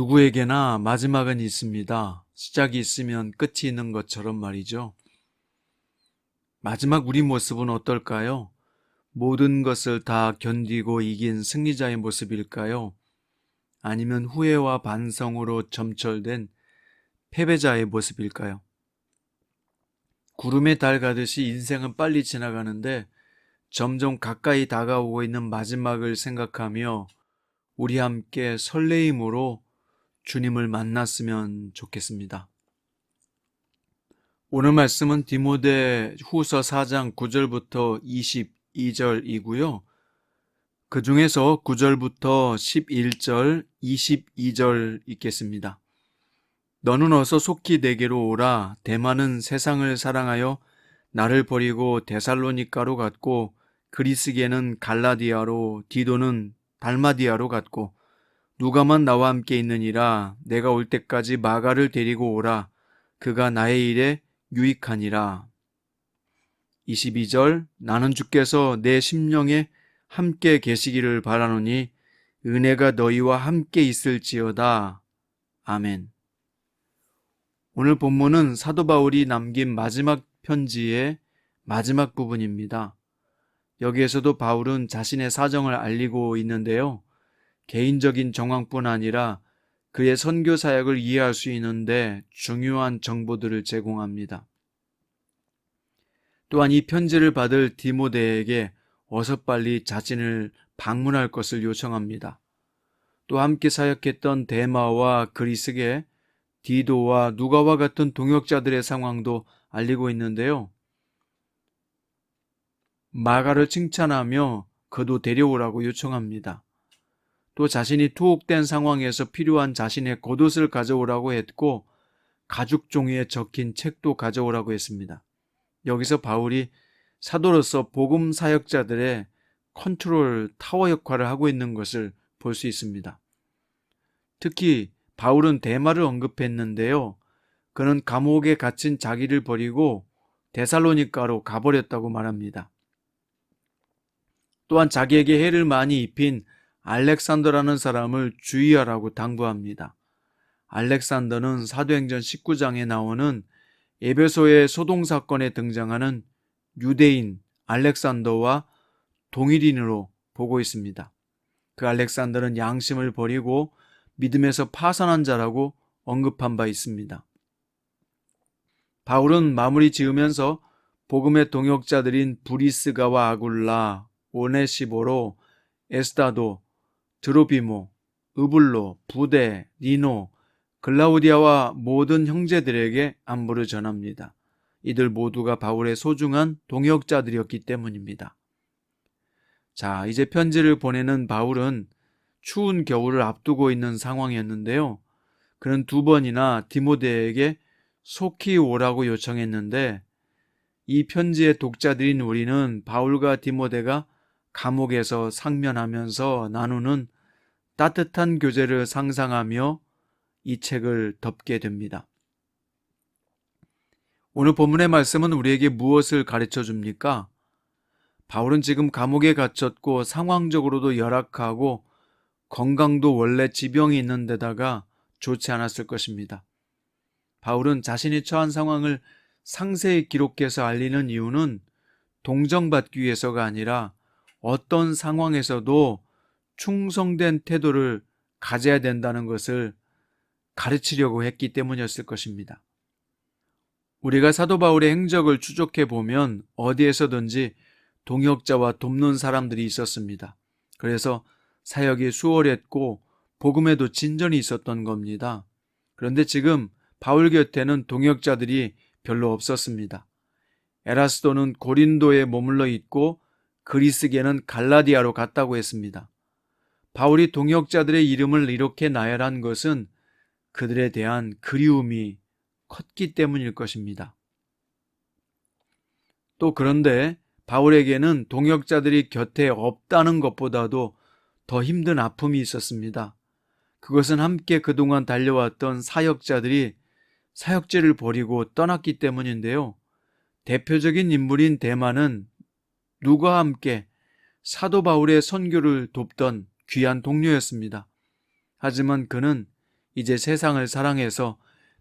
누구에게나 마지막은 있습니다. 시작이 있으면 끝이 있는 것처럼 말이죠. 마지막 우리 모습은 어떨까요? 모든 것을 다 견디고 이긴 승리자의 모습일까요? 아니면 후회와 반성으로 점철된 패배자의 모습일까요? 구름에 달 가듯이 인생은 빨리 지나가는데 점점 가까이 다가오고 있는 마지막을 생각하며 우리 함께 설레임으로 주님을 만났으면 좋겠습니다. 오늘 말씀은 디모데 후서 4장 9절부터 22절이고요. 그 중에서 9절부터 11절, 22절 읽겠습니다. 너는 어서 속히 내게로 오라. 데마는 세상을 사랑하여 나를 버리고 데살로니가로 갔고, 그리스게는 갈라디아로, 디도는 달마디아로 갔고, 누가만 나와 함께 있느니라. 내가 올 때까지 마가를 데리고 오라. 그가 나의 일에 유익하니라. 22절 나는 주께서 내 심령에 함께 계시기를 바라노니 은혜가 너희와 함께 있을지어다. 아멘. 오늘 본문은 사도 바울이 남긴 마지막 편지의 마지막 부분입니다. 여기에서도 바울은 자신의 사정을 알리고 있는데요. 개인적인 정황뿐 아니라 그의 선교 사역을 이해할 수 있는데 중요한 정보들을 제공합니다. 또한 이 편지를 받을 디모데에게 어서 빨리 자신을 방문할 것을 요청합니다. 또 함께 사역했던 데마와 그리스게, 디도와 누가와 같은 동역자들의 상황도 알리고 있는데요. 마가를 칭찬하며 그도 데려오라고 요청합니다. 또 자신이 투옥된 상황에서 필요한 자신의 겉옷을 가져오라고 했고 가죽 종이에 적힌 책도 가져오라고 했습니다. 여기서 바울이 사도로서 복음 사역자들의 컨트롤 타워 역할을 하고 있는 것을 볼 수 있습니다. 특히 바울은 데마를 언급했는데요. 그는 감옥에 갇힌 자기를 버리고 데살로니가로 가버렸다고 말합니다. 또한 자기에게 해를 많이 입힌 알렉산더라는 사람을 주의하라고 당부합니다. 알렉산더는 사도행전 19장에 나오는 에베소의 소동사건에 등장하는 유대인 알렉산더와 동일인으로 보고 있습니다. 그 알렉산더는 양심을 버리고 믿음에서 파산한 자라고 언급한 바 있습니다. 바울은 마무리 지으면서 복음의 동역자들인 브리스가와 아굴라, 오네시보로, 에스다도, 드로비모, 으블로, 부데, 니노, 글라우디아와 모든 형제들에게 안부를 전합니다. 이들 모두가 바울의 소중한 동역자들이었기 때문입니다. 자, 이제 편지를 보내는 바울은 추운 겨울을 앞두고 있는 상황이었는데요. 그는 2번이나 디모데에게 속히 오라고 요청했는데 이 편지의 독자들인 우리는 바울과 디모데가 감옥에서 상면하면서 나누는 따뜻한 교제를 상상하며 이 책을 덮게 됩니다. 오늘 본문의 말씀은 우리에게 무엇을 가르쳐 줍니까? 바울은 지금 감옥에 갇혔고 상황적으로도 열악하고 건강도 원래 지병이 있는 데다가 좋지 않았을 것입니다. 바울은 자신이 처한 상황을 상세히 기록해서 알리는 이유는 동정받기 위해서가 아니라 어떤 상황에서도 충성된 태도를 가져야 된다는 것을 가르치려고 했기 때문이었을 것입니다. 우리가 사도 바울의 행적을 추적해 보면 어디에서든지 동역자와 돕는 사람들이 있었습니다. 그래서 사역이 수월했고 복음에도 진전이 있었던 겁니다. 그런데 지금 바울 곁에는 동역자들이 별로 없었습니다. 에라스도는 고린도에 머물러 있고 그리스게는 갈라디아로 갔다고 했습니다. 바울이 동역자들의 이름을 이렇게 나열한 것은 그들에 대한 그리움이 컸기 때문일 것입니다. 또 그런데 바울에게는 동역자들이 곁에 없다는 것보다도 더 힘든 아픔이 있었습니다. 그것은 함께 그동안 달려왔던 사역자들이 사역지를 버리고 떠났기 때문인데요. 대표적인 인물인 데마는 누구와 함께 사도 바울의 선교를 돕던 귀한 동료였습니다. 하지만 그는 이제 세상을 사랑해서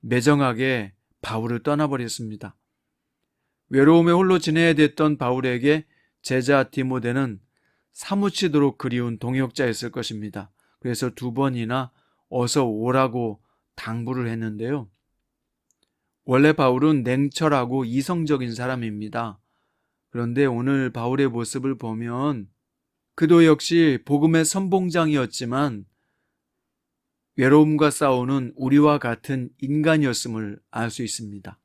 매정하게 바울을 떠나버렸습니다. 외로움에 홀로 지내야 됐던 바울에게 제자 디모데는 사무치도록 그리운 동역자였을 것입니다. 그래서 2번이나 어서 오라고 당부를 했는데요. 원래 바울은 냉철하고 이성적인 사람입니다. 그런데 오늘 바울의 모습을 보면 그도 역시 복음의 선봉장이었지만 외로움과 싸우는 우리와 같은 인간이었음을 알 수 있습니다.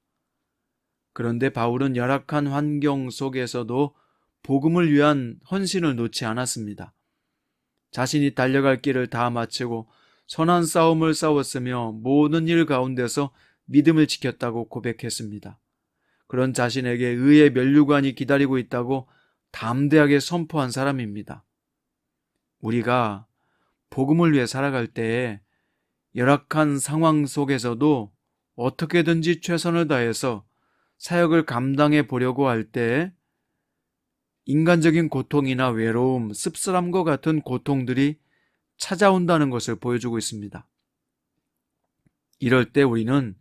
그런데 바울은 열악한 환경 속에서도 복음을 위한 헌신을 놓지 않았습니다. 자신이 달려갈 길을 다 마치고 선한 싸움을 싸웠으며 모든 일 가운데서 믿음을 지켰다고 고백했습니다. 그런 자신에게 의의 면류관이 기다리고 있다고 담대하게 선포한 사람입니다. 우리가 복음을 위해 살아갈 때에 열악한 상황 속에서도 어떻게든지 최선을 다해서 사역을 감당해 보려고 할 때 인간적인 고통이나 외로움, 씁쓸함과 같은 고통들이 찾아온다는 것을 보여주고 있습니다. 이럴 때 우리는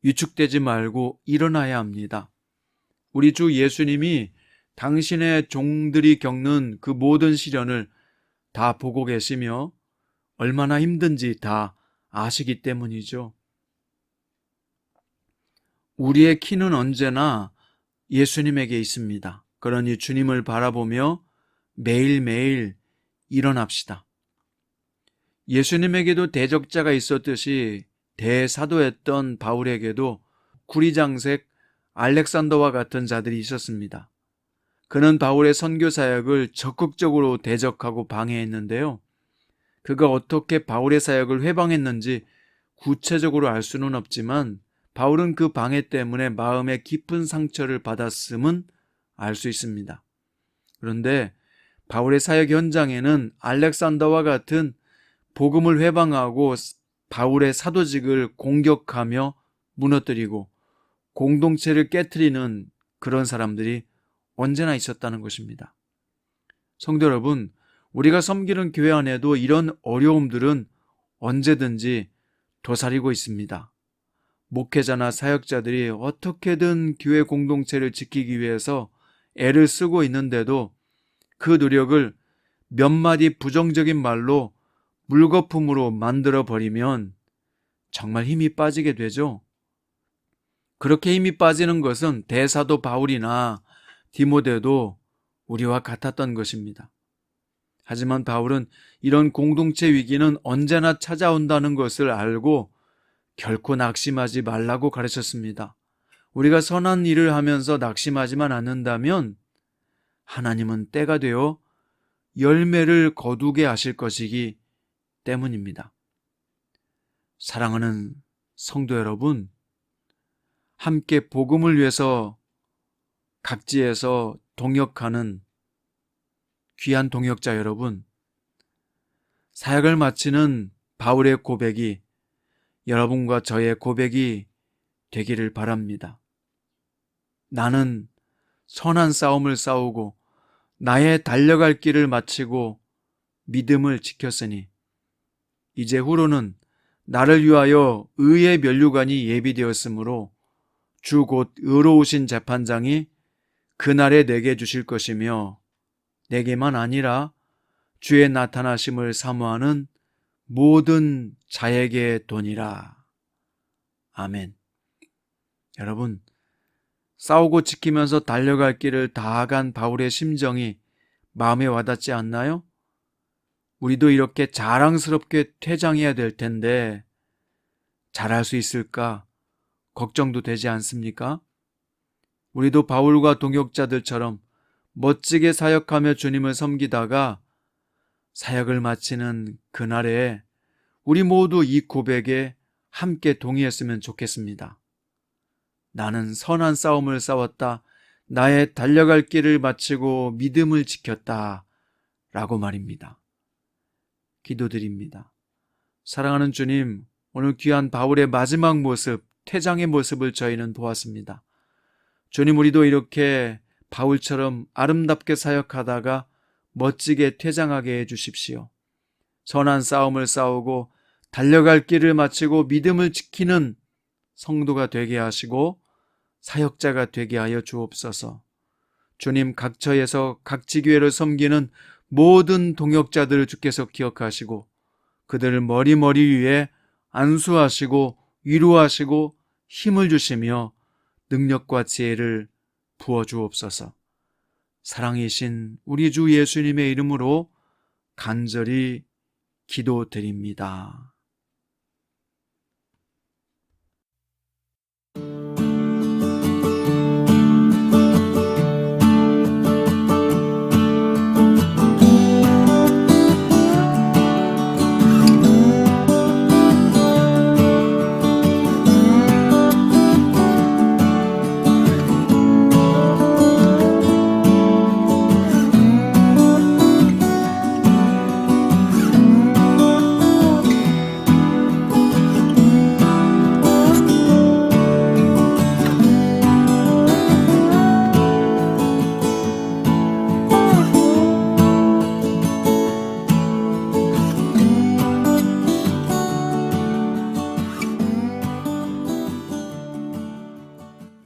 위축되지 말고 일어나야 합니다. 우리 주 예수님이 당신의 종들이 겪는 그 모든 시련을 다 보고 계시며 얼마나 힘든지 다 아시기 때문이죠. 우리의 키는 언제나 예수님에게 있습니다. 그러니 주님을 바라보며 매일매일 일어납시다. 예수님에게도 대적자가 있었듯이 대사도였던 바울에게도 구리장색 알렉산더와 같은 자들이 있었습니다. 그는 바울의 선교 사역을 적극적으로 대적하고 방해했는데요. 그가 어떻게 바울의 사역을 회방했는지 구체적으로 알 수는 없지만 바울은 그 방해 때문에 마음에 깊은 상처를 받았음은 알 수 있습니다. 그런데 바울의 사역 현장에는 알렉산더와 같은 복음을 회방하고 바울의 사도직을 공격하며 무너뜨리고 공동체를 깨트리는 그런 사람들이 언제나 있었다는 것입니다. 성도 여러분, 우리가 섬기는 교회 안에도 이런 어려움들은 언제든지 도사리고 있습니다. 목회자나 사역자들이 어떻게든 교회 공동체를 지키기 위해서 애를 쓰고 있는데도 그 노력을 몇 마디 부정적인 말로 물거품으로 만들어버리면 정말 힘이 빠지게 되죠. 그렇게 힘이 빠지는 것은 대사도 바울이나 디모데도 우리와 같았던 것입니다. 하지만 바울은 이런 공동체 위기는 언제나 찾아온다는 것을 알고 결코 낙심하지 말라고 가르쳤습니다. 우리가 선한 일을 하면서 낙심하지만 않는다면 하나님은 때가 되어 열매를 거두게 하실 것이기 때문입니다. 사랑하는 성도 여러분, 함께 복음을 위해서 각지에서 동역하는 귀한 동역자 여러분, 사역을 마치는 바울의 고백이 여러분과 저의 고백이 되기를 바랍니다. 나는 선한 싸움을 싸우고 나의 달려갈 길을 마치고 믿음을 지켰으니 이제 후로는 나를 위하여 의의 면류관이 예비되었으므로 주 곧 의로우신 재판장이 그날에 내게 주실 것이며 내게만 아니라 주의 나타나심을 사모하는 모든 자에게 도니라. 아멘. 여러분, 싸우고 지키면서 달려갈 길을 다간 바울의 심정이 마음에 와닿지 않나요? 우리도 이렇게 자랑스럽게 퇴장해야 될 텐데 잘할 수 있을까 걱정도 되지 않습니까? 우리도 바울과 동역자들처럼 멋지게 사역하며 주님을 섬기다가 사역을 마치는 그날에 우리 모두 이 고백에 함께 동의했으면 좋겠습니다. 나는 선한 싸움을 싸웠다. 나의 달려갈 길을 마치고 믿음을 지켰다. 라고 말입니다. 기도드립니다. 사랑하는 주님, 오늘 귀한 바울의 마지막 모습, 퇴장의 모습을 저희는 보았습니다. 주님, 우리도 이렇게 바울처럼 아름답게 사역하다가 멋지게 퇴장하게 해주십시오. 선한 싸움을 싸우고 달려갈 길을 마치고 믿음을 지키는 성도가 되게 하시고 사역자가 되게 하여 주옵소서. 주님, 각처에서 각지교회를 섬기는 모든 동역자들을 주께서 기억하시고 그들을 머리 위에 안수하시고 위로하시고 힘을 주시며 능력과 지혜를 부어주옵소서. 사랑이신 우리 주 예수님의 이름으로 간절히 기도드립니다.